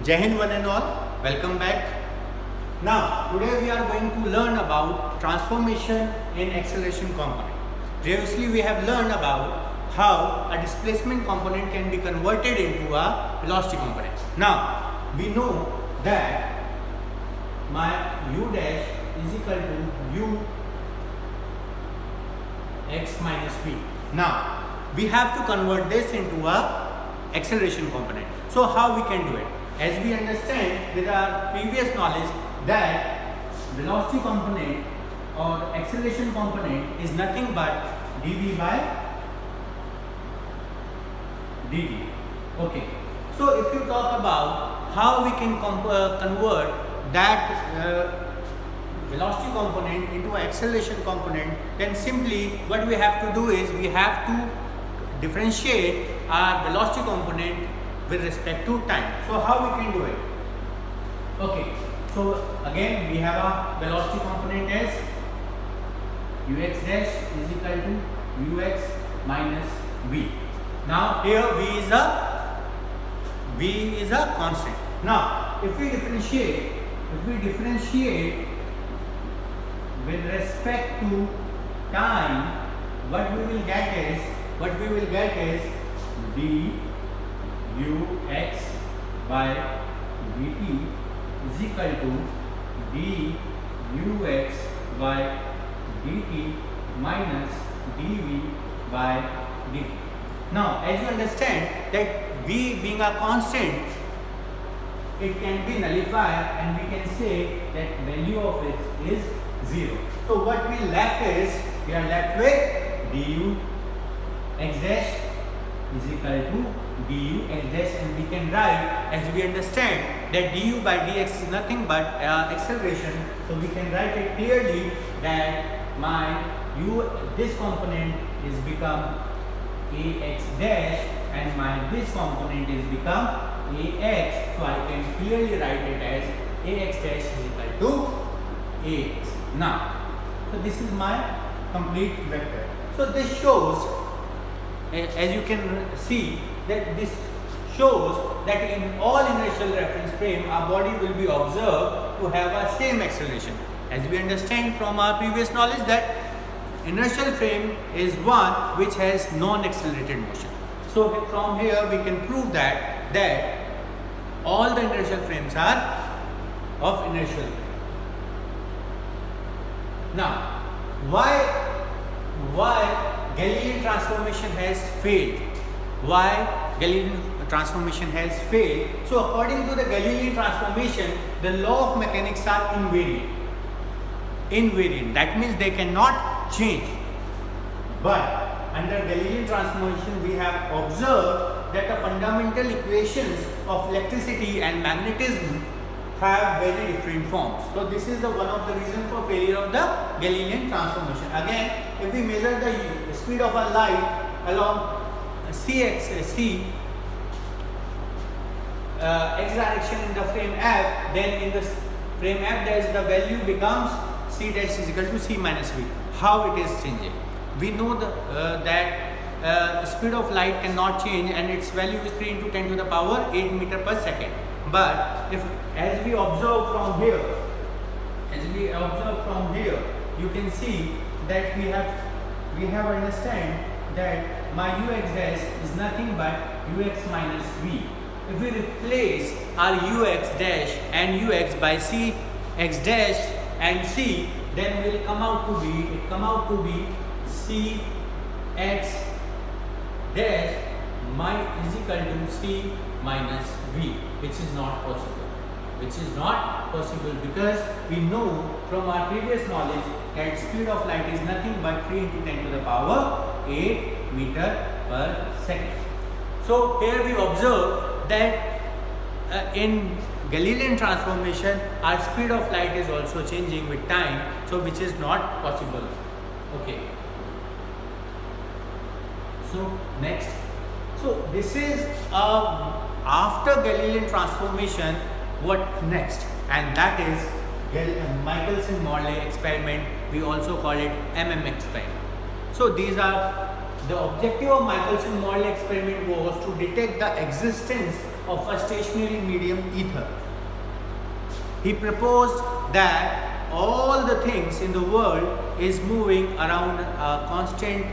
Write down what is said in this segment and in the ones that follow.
Jai Hind one and all, welcome back. Now today we are going to learn about transformation in acceleration component. Previously we have learned about how a displacement component can be converted into a velocity component. Now we know that my u dash is equal to u x minus v. Now we have to convert this into a acceleration component. So how we can do it? As we understand with our previous knowledge that velocity component or acceleration component is nothing but dv by dt. Okay. So if you talk about how we can convert that velocity component into acceleration component, then simply what we have to do is we have to differentiate our velocity component with respect to time. So how we can do it? Okay, so again we have a velocity component as ux dash is equal to ux minus v. Now here v is a constant. Now if we differentiate with respect to time, what we will get is dux by dt is equal to dux by dt minus dv by dt. Now as you understand that v being a constant, it can be nullified and we can say that value of it is 0. So what we are left with du x dash is equal to du x dash, and we can write, as we understand that du by dx is nothing but acceleration, so we can write it clearly that my this component is become ax dash and my this component is become ax, so I can clearly write it as ax dash is equal to ax. Now, so this is my complete vector. So this shows, as you can see, that this shows that in all inertial reference frame our body will be observed to have a same acceleration. As we understand from our previous knowledge that inertial frame is one which has non-accelerated motion. So from here we can prove that all the inertial frames are of inertial frame. Now why Galilean transformation has failed? Why Galilean transformation has failed? So according to the Galilean transformation, the law of mechanics are invariant. That means they cannot change. But under Galilean transformation, we have observed that the fundamental equations of electricity and magnetism have very different forms. So this is one of the reasons for failure of the Galilean transformation. Again, if we measure the speed of a light along x direction in the frame F, then in the frame F there is the value becomes c dash is equal to c minus v. How it is changing? We know that speed of light cannot change and its value is 3 into 10 to the power 8 meter per second. But as we observe from here, you can see that we have understand that my ux dash is nothing but ux minus v. If we replace our ux dash and ux by c x dash and c, then will come out to be c x dash is equal to c minus v, which is not possible because we know from our previous knowledge that speed of light is nothing but 3 into 10 to the power 8 meter per second. So here we observe that in Galilean transformation our speed of light is also changing with time, so which is not possible. Okay. So next. So this is after Galilean transformation, what next? And that is Michelson Morley experiment. We also call it MM experiment. So these are the objective of Michelson Morley experiment was to detect the existence of a stationary medium ether. He proposed that all the things in the world is moving around a constant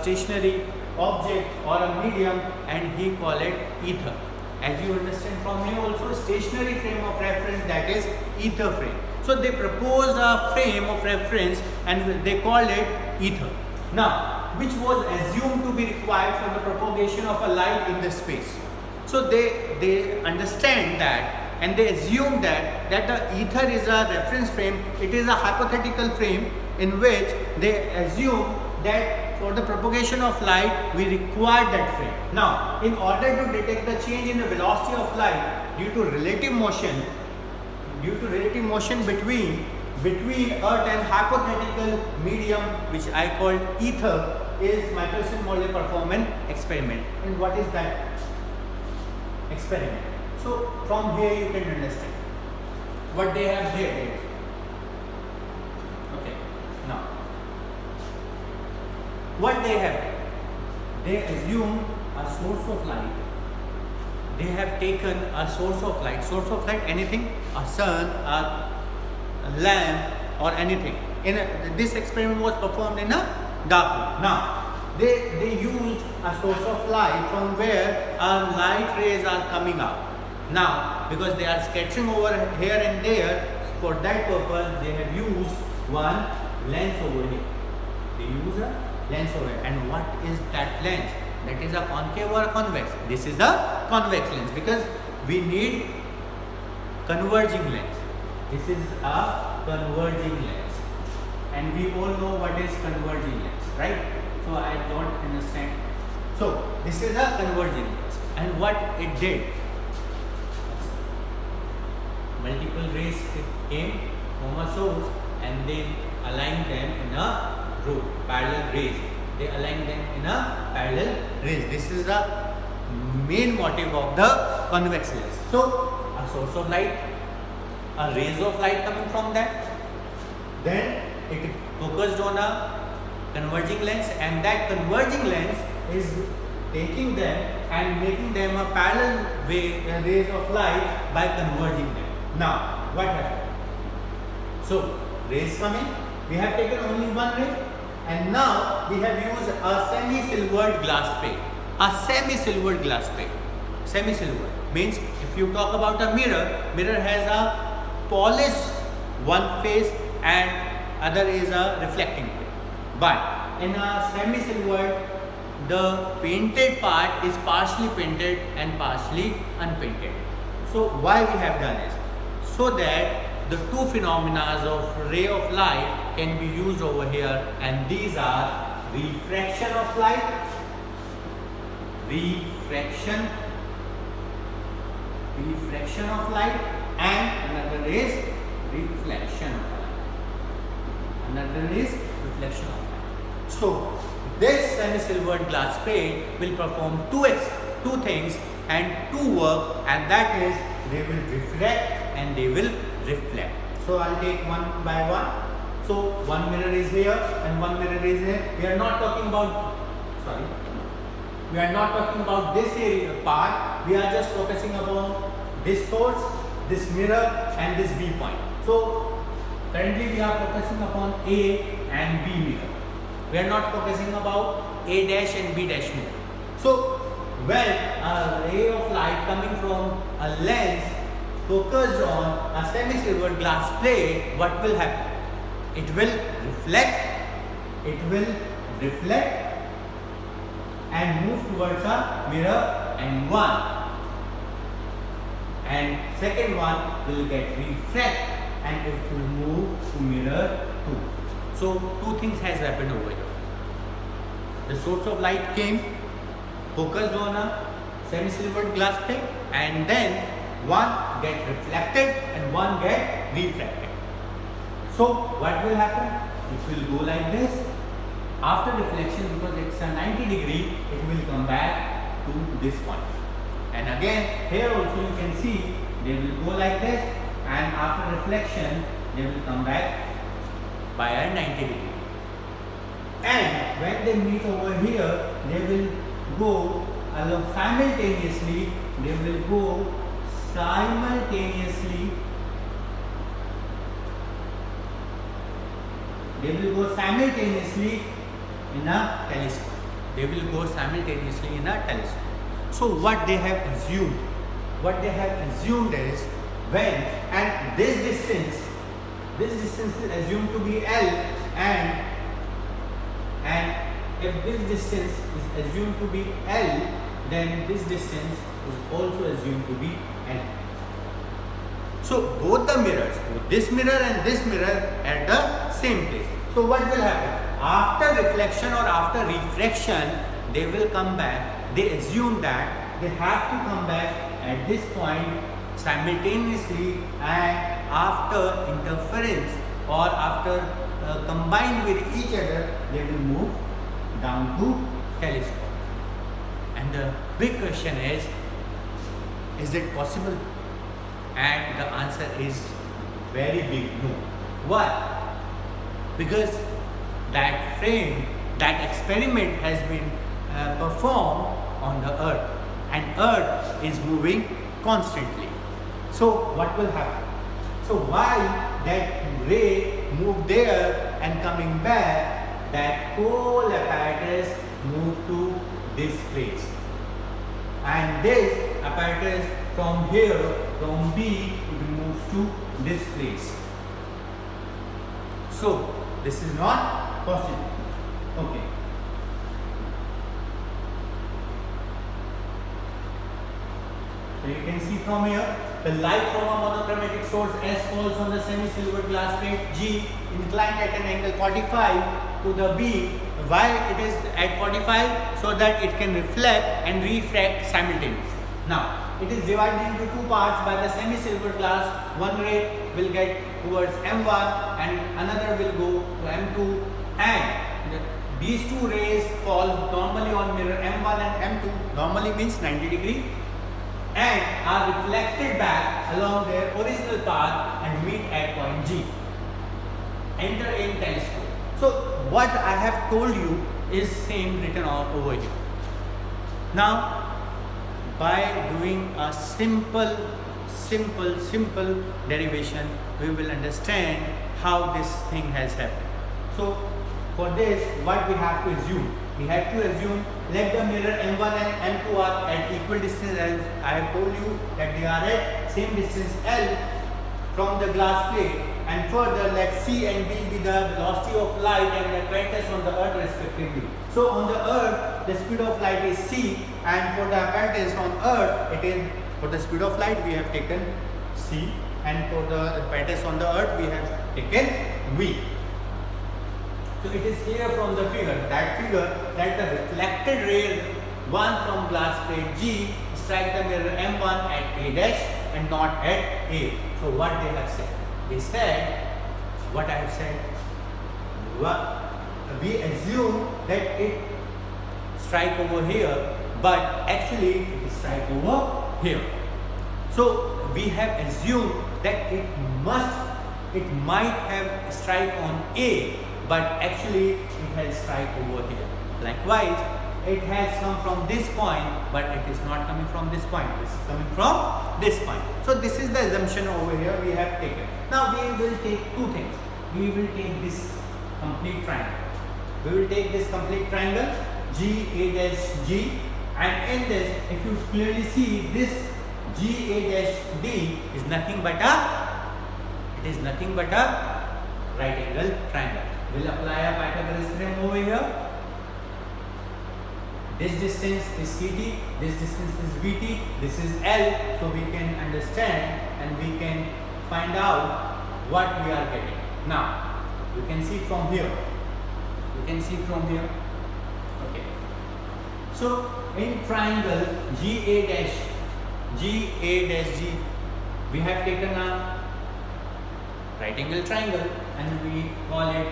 stationary object or a medium, and he called it ether. As you understand from here also, stationary frame of reference, that is ether frame. So they proposed a frame of reference and they called it ether. Now, which was assumed to be required for the propagation of a light in the space. So they understand that, and they assume that the ether is a reference frame. It is a hypothetical frame in which they assume that for the propagation of light we require that frame. Now, in order to detect the change in the velocity of light due to relative motion between Earth and hypothetical medium, which I called ether, is Michelson Morley performed an experiment. And what is that experiment? So from here you can understand what they have here is. Okay, now what they have, they assume a source of light. They have taken a source of light, anything, a sun, a lamp or anything. This experiment was performed in a dark room. Now they used a source of light from where light rays are coming out. Now, because they are scattering over here and there, for that purpose they have used one lens over here. They use a lens over here. And what is that lens? That is a concave or a convex? This is a convex lens, because we need converging lens. This is a converging lens, and we all know what is converging lens, right? So I don't understand. So this is a converging lens, and what it did, multiple rays came from a source and then aligned them in a row, parallel rays. They align them in a parallel rays. This is the main motive of the convex lens. So a source of light, a rays of light coming from that, then it focused on a converging lens, and that converging lens is taking them and making them a parallel rays of light by converging them. Now what happened? So rays coming, we have taken only one ray, and now we have used a semi-silvered glass plate. A semi-silvered glass plate. Semi-silvered means, if you talk about a mirror has a polished one face and other is a reflecting plate. But in a semi-silvered, the painted part is partially painted and partially unpainted. So why we have done this? So that the two phenomena of ray of light can be used over here, and these are refraction of light, refraction of light, and another is reflection of light. Another is reflection of light. So this semi-silvered glass plate will perform two things and two work, and that is they will reflect and they will reflect. So I'll take one by one. So one mirror is here and one mirror is here. We are not talking about this area part. We are just focusing upon this source, this mirror, and this B point. So currently we are focusing upon A and B mirror. We are not focusing about A dash and B dash mirror. So when a ray of light coming from a lens focused on a semi-silvered glass plate, what will happen? It will reflect and move towards a mirror, and second one will get refract and it will move to mirror 2. So two things has happened over here. The source of light came, focused on a semi-silvered glass plate, and then one get reflected and one get refracted. So what will happen? It will go like this. After reflection, because it's a 90 degree, it will come back to this point. And again, here also you can see they will go like this, and after reflection, they will come back by a 90 degree. and when they meet over here, they will go along simultaneously. They will go simultaneously. They will go simultaneously in a telescope. They will go simultaneously in a telescope. So what they have assumed? What they have assumed is when and this distance is assumed to be L, and if this distance is assumed to be L, then this distance is also assumed to be L. So both the mirrors, this mirror and this mirror, at the same place. So what will happen? After reflection or after refraction, they will come back. They assume that they have to come back at this point simultaneously, and after interference or after combined with each other, they will move down to telescope. And the big question is it possible? And the answer is very big no. Why? Because that frame, that experiment has been performed on the Earth, and Earth is moving constantly. So what will happen? So while that ray moved there and coming back, that whole apparatus moved to this place, and this apparatus from here, from B, it moves to this place. So this is not possible. Okay. So you can see from here, the light from a monochromatic source S falls on the semi-silver glass plate G inclined at an angle 45 to the B. Why it is at 45? So that it can reflect and refract simultaneously. Now, it is divided into two parts by the semi-silver glass. One ray will get towards M1 and another will go to M2, and these two rays fall normally on mirror M1 and M2, normally means 90 degree, and are reflected back along their original path and meet at point G. Enter in telescope. So what I have told you is same written over here. Now, by doing a simple derivation, we will understand how this thing has happened. So for this, what we have to assume? We have to assume let the mirror M1 and M2 are at equal distance, as I have told you that they are at same distance L from the glass plate, and further let C and B be the velocity of light and the brightness on the Earth respectively. So on the Earth, the speed of light is C, and for the apparatus on Earth, it is, for the speed of light we have taken C, and for the apparatus on the Earth we have taken V. So it is clear from the figure that the reflected ray, one from glass plate G, strike the mirror M1 at A dash and not at A. So what they have said? They said, what I have said, we assume that it strike over here, but actually it strike over here. So we have assumed that it might have strike on A, but actually it has strike over here. Likewise, it has come from this point, but it is not coming from this point. This is coming from this point. So this is the assumption over here we have taken. Now we will take two things. We will take this complete triangle. We will take this complete triangle G A dash G, and in this, if you clearly see, this G A dash D is nothing but a right angle triangle. We'll apply a Pythagoras theorem over here. This distance is CT, this distance is VT, this is L, so we can understand and we can find out what we are getting. Now, you can see from here. Okay. So, in triangle GA dash G, we have taken a right angle triangle and we call it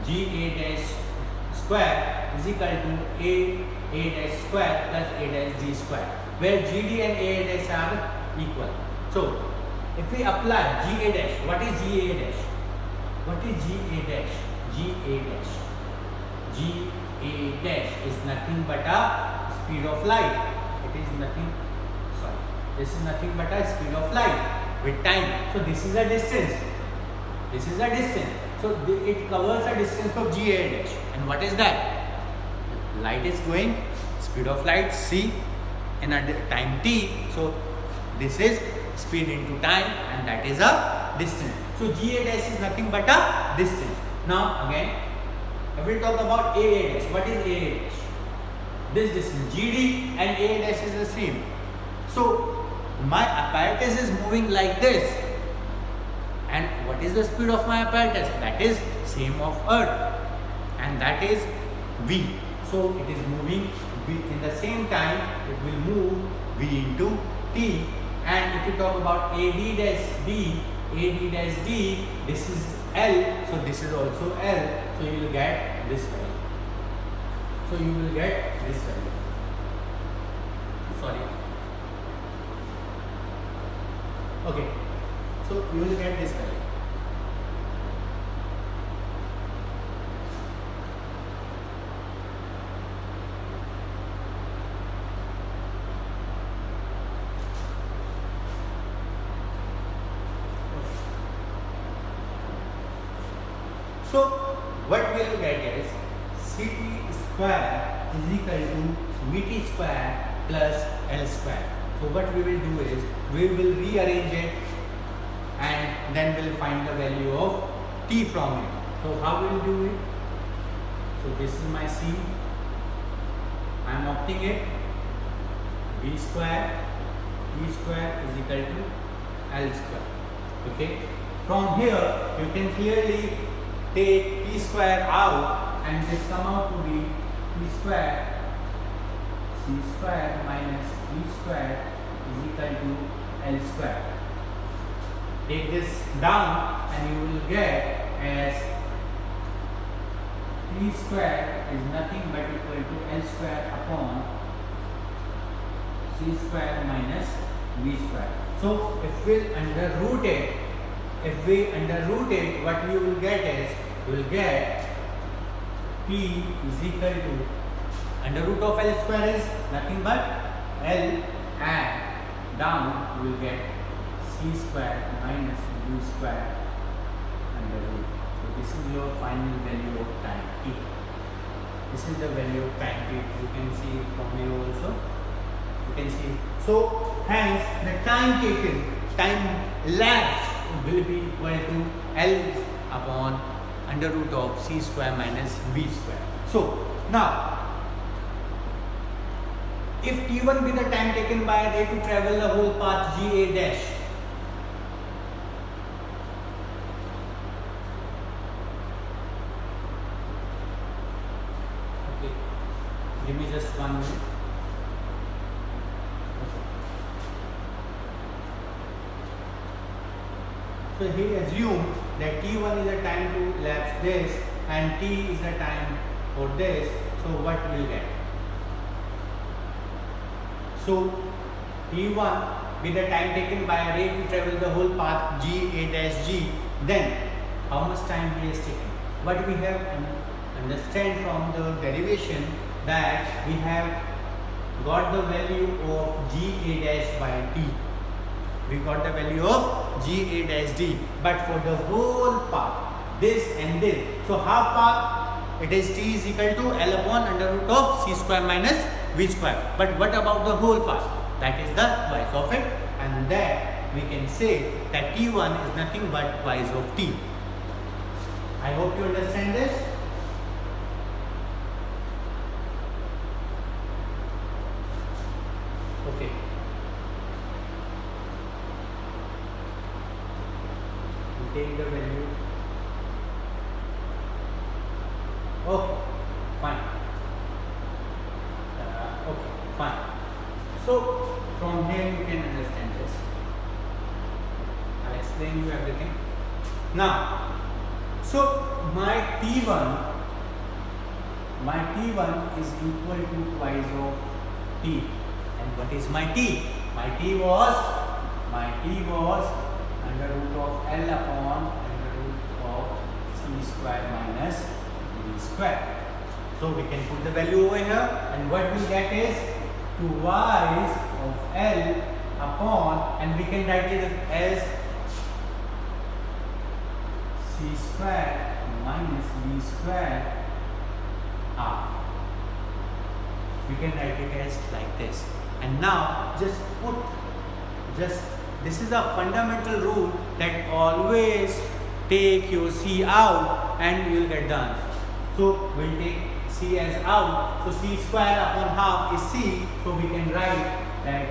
GA dash square is equal to A dash square plus A dash D square, where GD and A dash are equal. So, if we apply GA dash, what is GA dash? What is GA dash? GA dash. G A dash is nothing but a speed of light. It is nothing, sorry, this is nothing but a speed of light with time. So this is a distance. This is a distance. So it covers a distance of G A dash. And what is that? Light is going, speed of light c in a time t. So this is speed into time, and that is a distance. So G A dash is nothing but a distance. Now again, I will talk about A dash. What is A dash? This distance GD and A dash is the same. So my apparatus is moving like this. And what is the speed of my apparatus? That is same of Earth, and that is v. So it is moving v in the same time. It will move v into t. And if you talk about AD dash D, this is L. So this is also L. So you will get this value. So you will get this value. Sorry. Okay. So you will get this value. So what we will get is Ct square is equal to Vt square plus L square. So what we will do is we will rearrange it, and then we'll find the value of t from it. So how we'll do it? So this is my C. I am opting it. V square is equal to L square. Okay. From here you can clearly take t square out, and this come out to be t square c square minus v square is equal to L square. Take this down and you will get as t square is nothing but equal to L square upon c square minus v square. So if we underroot it, what you will get is, you will get t is equal to under root of L square is nothing but L, and down you will get c square minus v square under root. So this is your final value of time t. This is the value of time t. You can see from here also. You can see. So hence the time taken, time elapsed will be equal to L upon under root of c square minus v square. So now, if t1 be the time taken by a ray to travel the whole path Ga dash, okay, give me just 1 minute. So he assumed that t1 is the time to elapse this and t is the time for this. So what will get? So t1 be the time taken by a ray to travel the whole path Ga dash g. Then how much time he has taken? What we have understand from the derivation, that we have got the value of Ga dash by t. We got the value of Ga dash d, but for the whole path, this and this, so half path, it is t is equal to L upon under root of c square minus v square. But what about the whole path? That is the twice of it, and then we can say that t1 is nothing but twice of t. I hope you understand this. Okay. Take the value. Okay, fine. Okay, fine. So from here you can understand this. I'll explain you everything. Now, so my T1 is equal to twice of T. And what is my T? My T was under root of L upon under root of c square minus v square. So we can put the value over here, and what we'll get is 2y's of L upon, and we can write it as C square minus B square R. We can write it as like this. And now just this is a fundamental rule that always take your C out and you will get the answer. So we'll take C as out. So C square upon half is C. So we can write that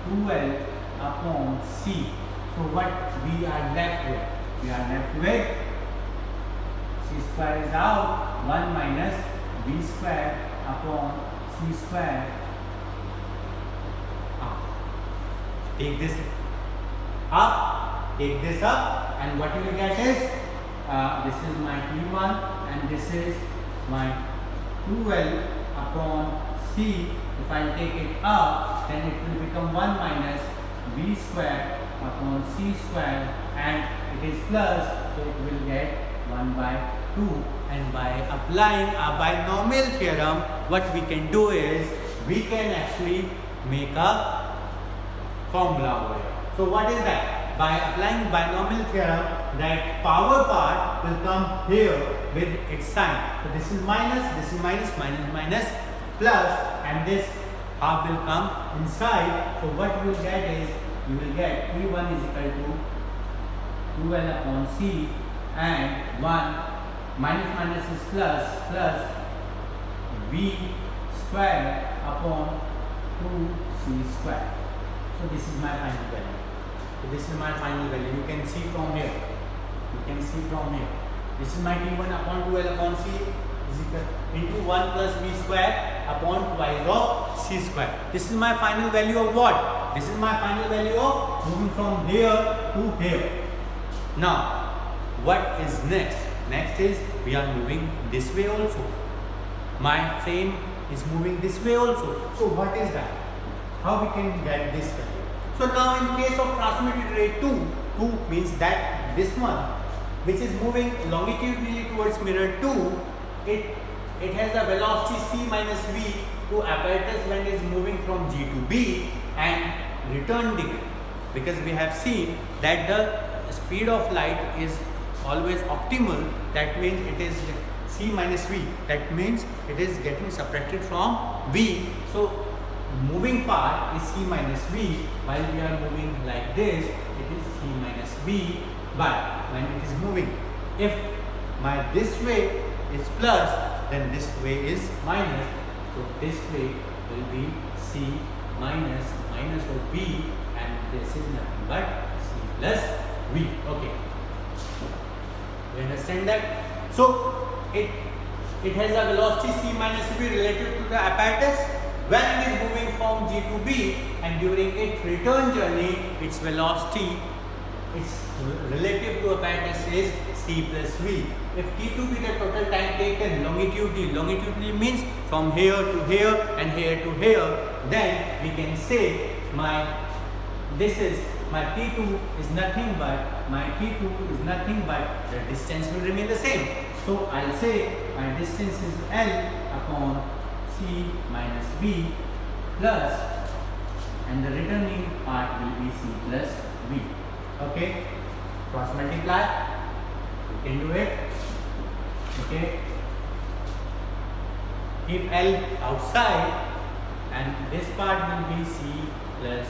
2L upon C. So what we are left with? We are left with C square is out, 1 minus B square upon C square. Take this up, take this up, and what you will get is this is my T1 and this is my 2L upon C. If I take it up, then it will become 1 minus B square upon C square, and it is plus, so it will get 1 by 2. And by applying a binomial theorem, what we can do is we can actually make a formula over here. So what is that? By applying binomial theorem, that power part will come here with its sign. So this is minus, minus, plus, and this half will come inside. So what you will get is, you will get T1 is equal to 2L upon C, and 1 minus is plus V square upon 2C square. So this is my final value. So this is my final value. You can see from here. This is my T1 upon 2L upon C is equal into 1 plus V square upon twice of C square. This is my final value of what? This is my final value of moving from here to here. Now, what is next? Next is we are moving this way also. My frame is moving this way also. So what is that? How we can get this value? So now in case of transmitted ray 2 means that this one which is moving longitudinally towards mirror 2, it has a velocity c minus v to apparatus when it is moving from G to B and return degree, because we have seen that the speed of light is always optimal. That means it is c minus v, that means it is getting subtracted from v. So moving part is c minus v, while we are moving like this it is c minus v. But when it is moving, if my this way is plus, then this way is minus. So this way will be c minus of v, and this is nothing but c plus v. Okay, you understand that? So it has a velocity c minus v related to the apparatus when it is moving from G to B, and during its return journey, its velocity, its relative to apparatus is c plus v. If t2 be the total time taken longitudinally means from here to here and here to here, then we can say my t2 is nothing but the distance will remain the same. So I'll say my distance is L upon c minus v plus, and the returning part will be c plus v. Okay, cross multiply, you can do it. Okay, keep L outside, and this part will be c plus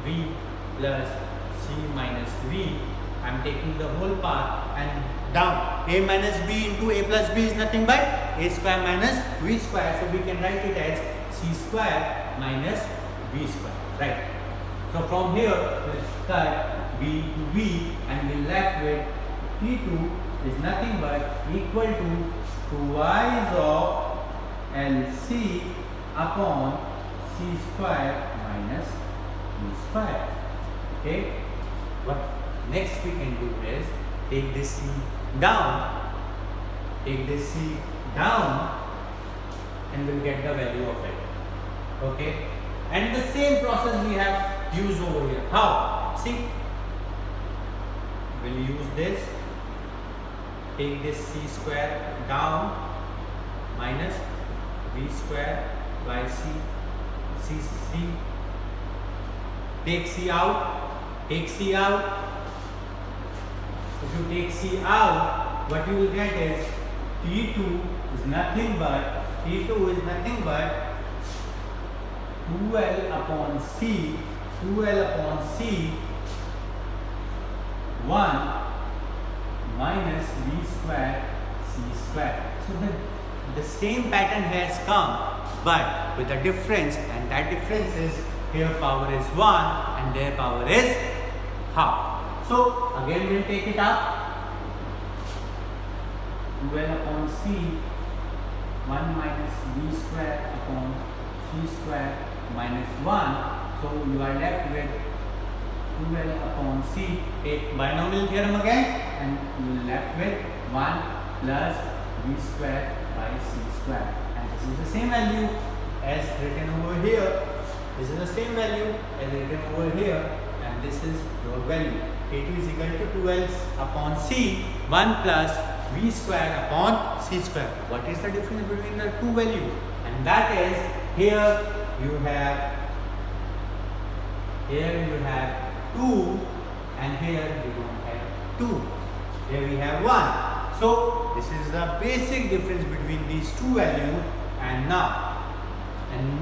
v plus c minus v. I'm taking the whole part and down. A minus b into a plus b is nothing but a square minus v square. So we can write it as c square minus v square. Right. So from here we'll cut b to v, and we're left with t2 is nothing but equal to 2y's of LC upon c square minus v square. Okay. What next we can do is take this c down, and we'll get the value of it. Okay, and the same process we have used over here. How? See, we'll use this, take this c square down, minus v square by c. Take c out. Take c out. If you take c out, what you will get is T2 is nothing but 2L upon C 1 minus v square c square. So the same pattern has come, but with a difference, and that difference is here power is 1 and their power is half. So again we'll take it up. 2L upon c 1 minus v square upon c square minus 1. So you are left with 2L upon c. Take binomial theorem again, and you are left with 1 plus v square by c square. And this is the same value as written over here. This is the same value as written over here, and this is your value. K2 is equal to 2L upon c 1 plus v square upon c square. What is the difference between the two values? And that is, here you have 2 and here you don't have 2. Here we have 1. So this is the basic difference between these two values. And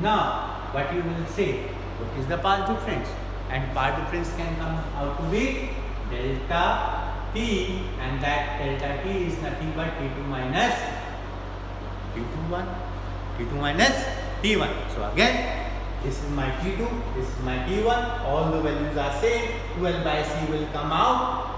now what you will say, what is the path difference? And path difference can come out to be delta t, and that delta t is nothing but t2 minus t1. So again, this is my t2, this is my t1, all the values are same. 2L by c will come out.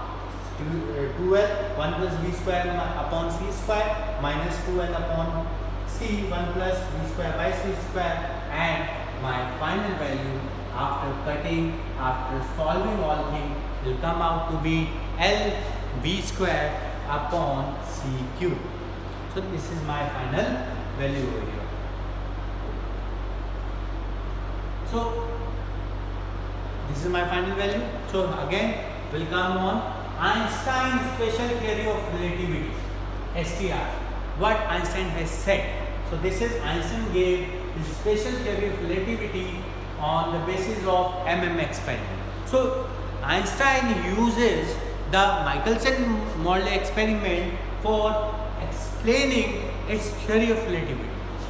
2L 1 plus v square upon c square minus 2L upon c 1 plus v square by c square, and my final value after cutting, after solving all things, will come out to be L v square upon c cube. So this is my final value over here. So this is my final value. So again we'll come on Einstein's special theory of relativity, STR. What Einstein has said. So this is Einstein gave his special theory of relativity on the basis of experiment. So Einstein uses the Michelson Morley experiment for explaining its theory of relativity.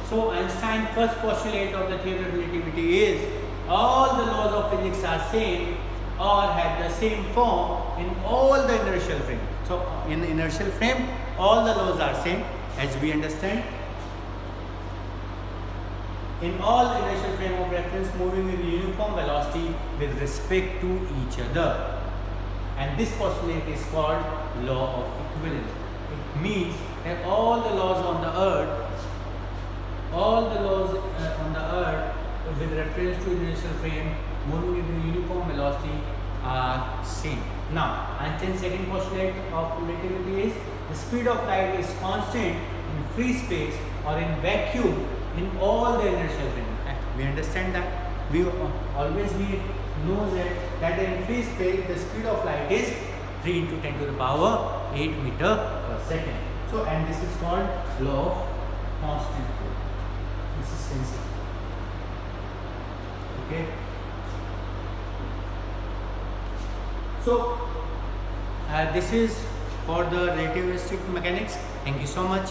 So Einstein's first postulate of the theory of relativity is all the laws of physics are same or have the same form in all the inertial frame. So in the inertial frame, all the laws are same, as we understand. In all inertial frame of reference moving with uniform velocity with respect to each other. And this postulate is called law of equivalence. It means that all the laws on the earth, with reference to inertial frame moving with uniform velocity are same. Now, Einstein's second postulate of relativity is the speed of light is constant in free space or in vacuum in all the inertial frame. We understand that. We always know that in free space the speed of light is 3 into 10 to the power 8 meter per second. So, and this is called law of constant flow. Consistency. Okay. So this is for the relativistic mechanics. Thank you so much.